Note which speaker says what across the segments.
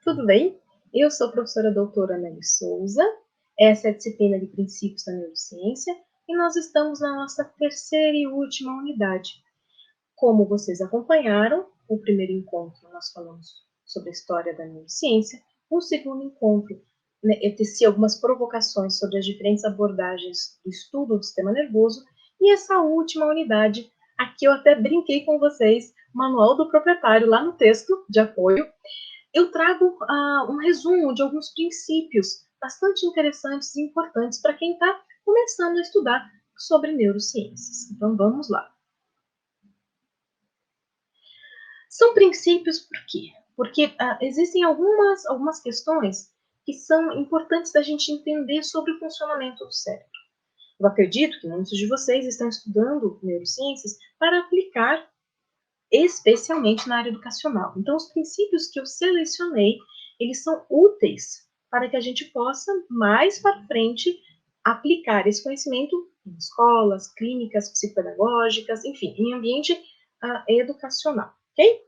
Speaker 1: Tudo bem? Eu sou a professora doutora Nelly Souza, essa é a disciplina de Princípios da Neurociência, e nós estamos na nossa terceira e última unidade. Como vocês acompanharam, o primeiro encontro nós falamos sobre a história da neurociência, o segundo encontro eu teci algumas provocações sobre as diferentes abordagens do estudo do sistema nervoso, e essa última unidade, aqui eu até brinquei com vocês, manual do proprietário lá no texto de apoio, eu trago um resumo de alguns princípios bastante interessantes e importantes para quem está começando a estudar sobre neurociências. Então, vamos lá. São princípios por quê? Porque existem algumas questões que são importantes da gente entender sobre o funcionamento do cérebro. Eu acredito que muitos de vocês estão estudando neurociências para aplicar especialmente na área educacional. Então, os princípios que eu selecionei, eles são úteis para que a gente possa, mais para frente, aplicar esse conhecimento em escolas, clínicas, psicopedagógicas, enfim, em ambiente educacional, ok?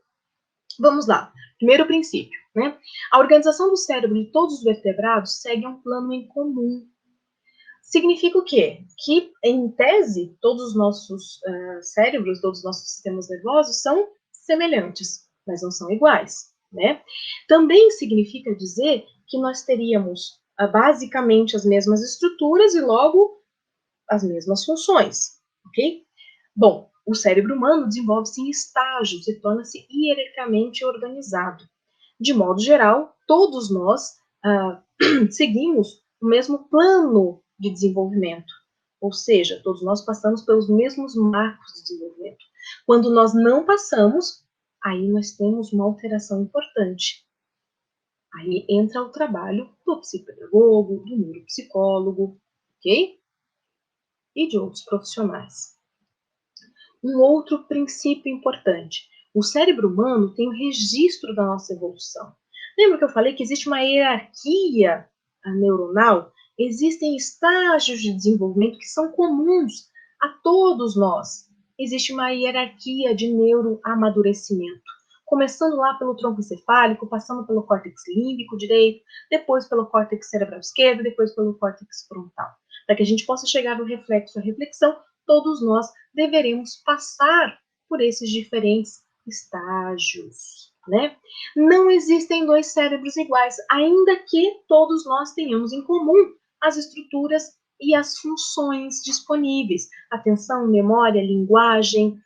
Speaker 1: Vamos lá. Primeiro princípio, né? A organização do cérebro de todos os vertebrados segue um plano em comum. Significa o quê? Que, em tese, todos os nossos cérebros, todos os nossos sistemas nervosos são semelhantes, mas não são iguais, né? Também significa dizer que nós teríamos basicamente as mesmas estruturas e, logo, as mesmas funções, ok? Bom, o cérebro humano desenvolve-se em estágios e torna-se hierarquicamente organizado. De modo geral, todos nós seguimos o mesmo plano de desenvolvimento, ou seja, todos nós passamos pelos mesmos marcos de desenvolvimento. Quando nós não passamos, aí nós temos uma alteração importante. Aí entra o trabalho do psicopedagogo, do neuropsicólogo, ok? E de outros profissionais. Um outro princípio importante: o cérebro humano tem um registro da nossa evolução. Lembra que eu falei que existe uma hierarquia neuronal? Existem estágios de desenvolvimento que são comuns a todos nós. Existe uma hierarquia de neuroamadurecimento, começando lá pelo tronco encefálico, passando pelo córtex límbico direito, depois pelo córtex cerebral esquerdo, depois pelo córtex frontal. Para que a gente possa chegar no reflexo, à reflexão, todos nós deveremos passar por esses diferentes estágios, né? Não existem dois cérebros iguais, ainda que todos nós tenhamos em comum as estruturas e as funções disponíveis: atenção, memória, linguagem,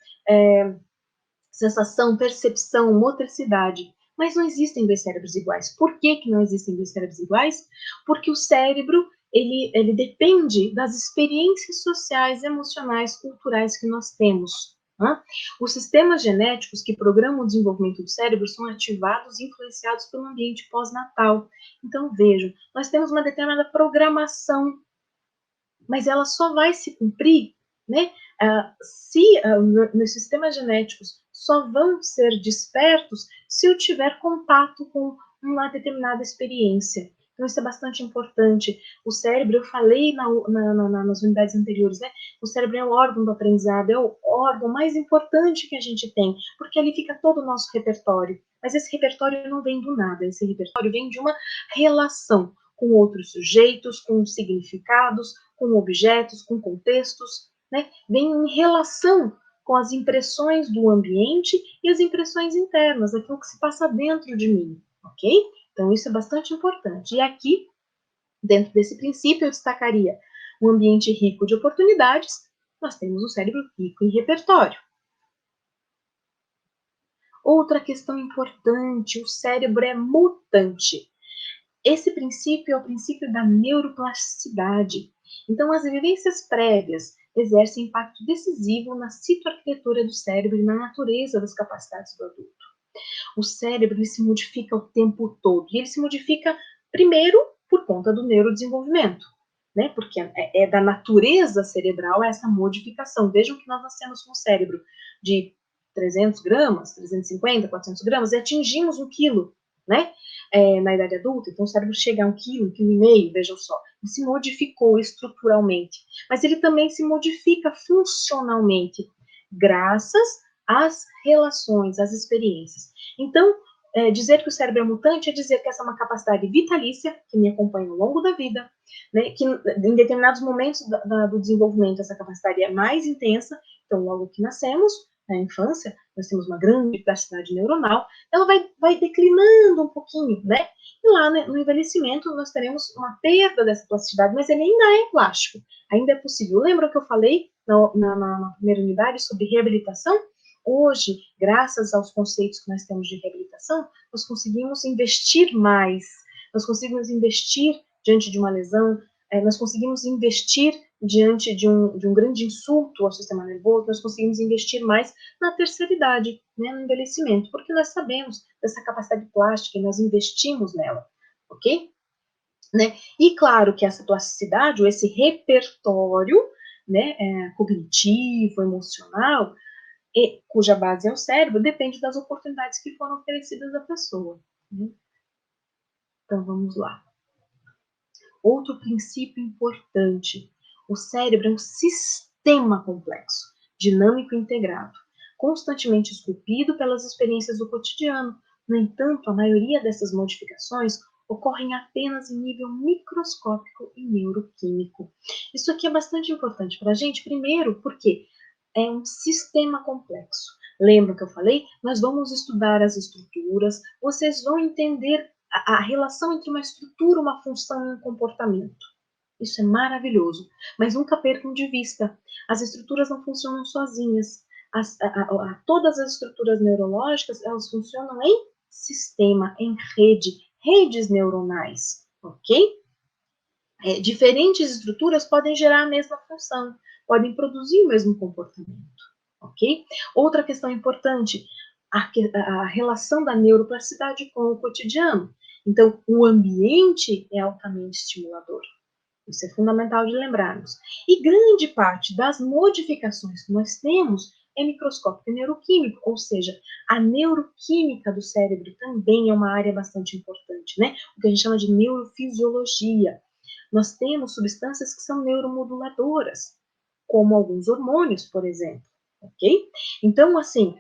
Speaker 1: sensação, percepção, motricidade. Mas não existem dois cérebros iguais. Por que não existem dois cérebros iguais? Porque o cérebro ele depende das experiências sociais, emocionais, culturais que nós temos. Né? Os sistemas genéticos que programam o desenvolvimento do cérebro são ativados e influenciados pelo ambiente pós-natal. Então, vejam, nós temos uma determinada programação, mas ela só vai se cumprir, né, se nos sistemas genéticos só vão ser despertos se eu tiver contato com uma determinada experiência. Então, isso é bastante importante. O cérebro, eu falei nas unidades anteriores, né? O cérebro é o órgão do aprendizado, é o órgão mais importante que a gente tem, porque ali fica todo o nosso repertório. Mas esse repertório não vem do nada, esse repertório vem de uma relação com outros sujeitos, com significados, com objetos, com contextos, né? Vem em relação com as impressões do ambiente e as impressões internas, aquilo que se passa dentro de mim, ok? Então, isso é bastante importante. E aqui, dentro desse princípio, eu destacaria um ambiente rico de oportunidades, nós temos um cérebro rico em repertório. Outra questão importante: o cérebro é mutante. Esse princípio é o princípio da neuroplasticidade. Então, as vivências prévias exercem impacto decisivo na citoarquitetura do cérebro e na natureza das capacidades do adulto. O cérebro ele se modifica o tempo todo, e ele se modifica primeiro por conta do neurodesenvolvimento, né? Porque é da natureza cerebral essa modificação. Vejam que nós nascemos com um cérebro de 300 gramas, 350, 400 gramas, e atingimos 1 quilo, né? Na idade adulta, então o cérebro chega a 1 quilo, 1,5 quilo, vejam só, ele se modificou estruturalmente, mas ele também se modifica funcionalmente, graças às relações, às experiências. Então, dizer que o cérebro é mutante é dizer que essa é uma capacidade vitalícia, que me acompanha ao longo da vida, né, que em determinados momentos do desenvolvimento essa capacidade é mais intensa, então logo que nascemos, na infância, nós temos uma grande plasticidade neuronal, ela vai declinando um pouquinho, né? E lá no envelhecimento nós teremos uma perda dessa plasticidade, mas ele ainda é plástico, ainda é possível. Lembra que eu falei na primeira unidade sobre reabilitação? Hoje, graças aos conceitos que nós temos de reabilitação, nós conseguimos investir mais, nós conseguimos investir diante de uma lesão, nós conseguimos investir diante de um grande insulto ao sistema nervoso, nós conseguimos investir mais na terceira idade, né, no envelhecimento, porque nós sabemos dessa capacidade plástica e nós investimos nela, ok? Né? E claro que essa plasticidade, ou esse repertório, né, cognitivo, emocional, cuja base é o cérebro, depende das oportunidades que foram oferecidas à pessoa. Né? Então, vamos lá. Outro princípio importante. O cérebro é um sistema complexo, dinâmico e integrado, constantemente esculpido pelas experiências do cotidiano. No entanto, a maioria dessas modificações ocorrem apenas em nível microscópico e neuroquímico. Isso aqui é bastante importante para a gente, primeiro, porque é um sistema complexo. Lembra que eu falei? Nós vamos estudar as estruturas, vocês vão entender a relação entre uma estrutura, uma função e um comportamento. Isso é maravilhoso. Mas nunca percam de vista, as estruturas não funcionam sozinhas. Todas as estruturas neurológicas, elas funcionam em sistema, em rede, redes neuronais, ok? Diferentes estruturas podem gerar a mesma função, podem produzir o mesmo comportamento, ok? Outra questão importante, a relação da neuroplasticidade com o cotidiano. Então, o ambiente é altamente estimulador. Isso é fundamental de lembrarmos. E grande parte das modificações que nós temos é microscópico e neuroquímico, ou seja, a neuroquímica do cérebro também é uma área bastante importante, né? O que a gente chama de neurofisiologia. Nós temos substâncias que são neuromoduladoras, como alguns hormônios, por exemplo, ok? Então, assim,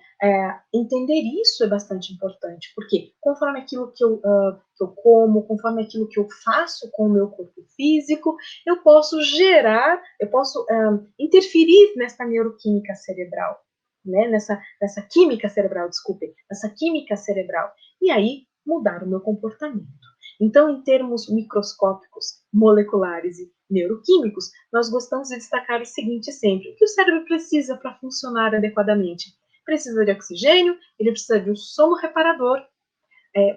Speaker 1: entender isso é bastante importante, porque conforme aquilo que eu como, conforme aquilo que eu faço com o meu corpo físico, eu posso interferir nessa neuroquímica cerebral, né? Nessa química cerebral, desculpe, nessa química cerebral, e aí mudar o meu comportamento. Então, em termos microscópicos, moleculares e neuroquímicos, nós gostamos de destacar o seguinte sempre: o que o cérebro precisa para funcionar adequadamente? Precisa de oxigênio, ele precisa de um sono reparador,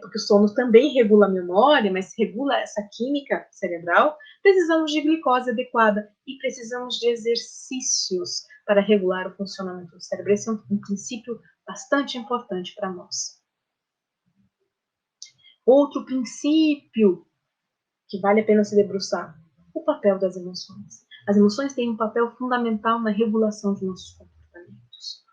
Speaker 1: porque o sono também regula a memória, mas regula essa química cerebral. Precisamos de glicose adequada e precisamos de exercícios para regular o funcionamento do cérebro. Esse é um princípio bastante importante para nós. Outro princípio que vale a pena se debruçar, o papel das emoções. As emoções têm um papel fundamental na regulação de nossos comportamentos.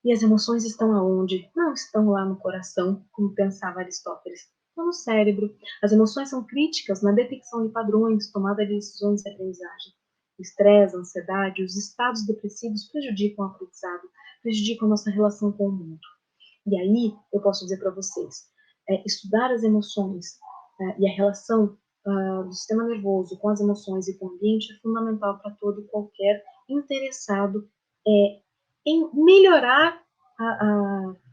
Speaker 1: E as emoções estão aonde? Não estão lá no coração, como pensava Aristóteles, estão no cérebro. As emoções são críticas na detecção de padrões, tomada de decisões e aprendizagem. O estresse, a ansiedade, os estados depressivos prejudicam o aprendizado, prejudicam a nossa relação com o mundo. E aí, eu posso dizer para vocês, estudar as emoções e a relação do sistema nervoso com as emoções e com o ambiente é fundamental para todo e qualquer interessado em melhorar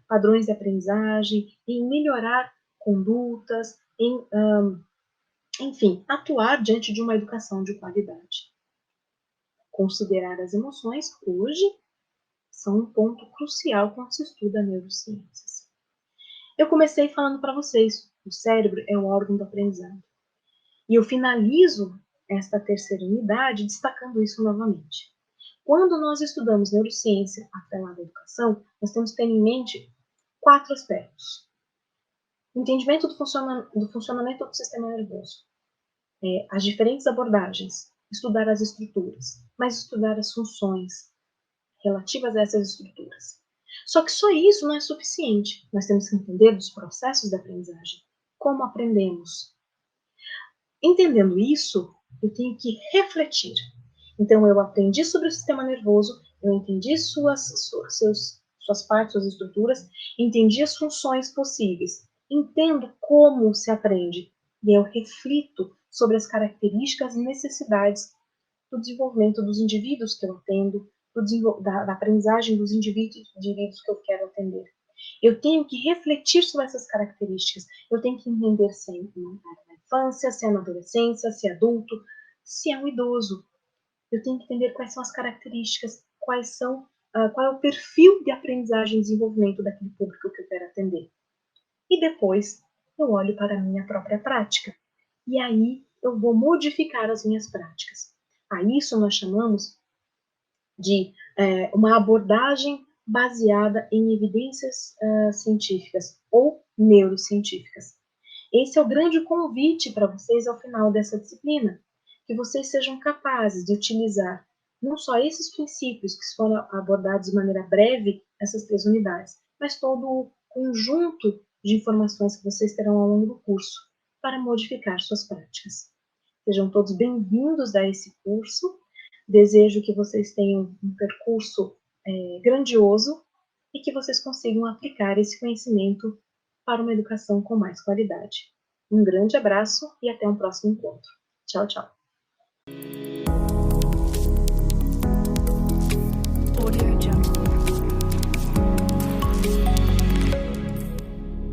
Speaker 1: padrões de aprendizagem, em melhorar condutas, enfim, atuar diante de uma educação de qualidade. Considerar as emoções, hoje, são um ponto crucial quando se estuda neurociências. Eu comecei falando para vocês, o cérebro é um órgão do aprendizado. E eu finalizo esta terceira unidade destacando isso novamente. Quando nós estudamos neurociência atrelada à educação, nós temos que ter em mente 4 aspectos. Entendimento do funcionamento do sistema nervoso, as diferentes abordagens, estudar as estruturas, mas estudar as funções relativas a essas estruturas. Só que só isso não é suficiente. Nós temos que entender os processos da aprendizagem, como aprendemos. Entendendo isso, eu tenho que refletir. Então, eu aprendi sobre o sistema nervoso, eu entendi suas suas partes, suas estruturas, entendi as funções possíveis, entendo como se aprende, e eu reflito sobre as características e necessidades do desenvolvimento dos indivíduos que eu atendo, da aprendizagem dos indivíduos que eu quero atender. Eu tenho que refletir sobre essas características. Eu tenho que entender se é na infância, se é na adolescência, se é adulto, se é um idoso. Eu tenho que entender quais são as características, qual é o perfil de aprendizagem e desenvolvimento daquele público que eu quero atender. E depois eu olho para a minha própria prática. E aí eu vou modificar as minhas práticas. A isso nós chamamos de uma abordagem baseada em evidências científicas ou neurocientíficas. Esse é o grande convite para vocês ao final dessa disciplina, que vocês sejam capazes de utilizar não só esses princípios que foram abordados de maneira breve nessas 3 unidades, mas todo o conjunto de informações que vocês terão ao longo do curso para modificar suas práticas. Sejam todos bem-vindos a esse curso. Desejo que vocês tenham um percurso grandioso e que vocês consigam aplicar esse conhecimento para uma educação com mais qualidade. Um grande abraço e até um próximo encontro. Tchau, tchau.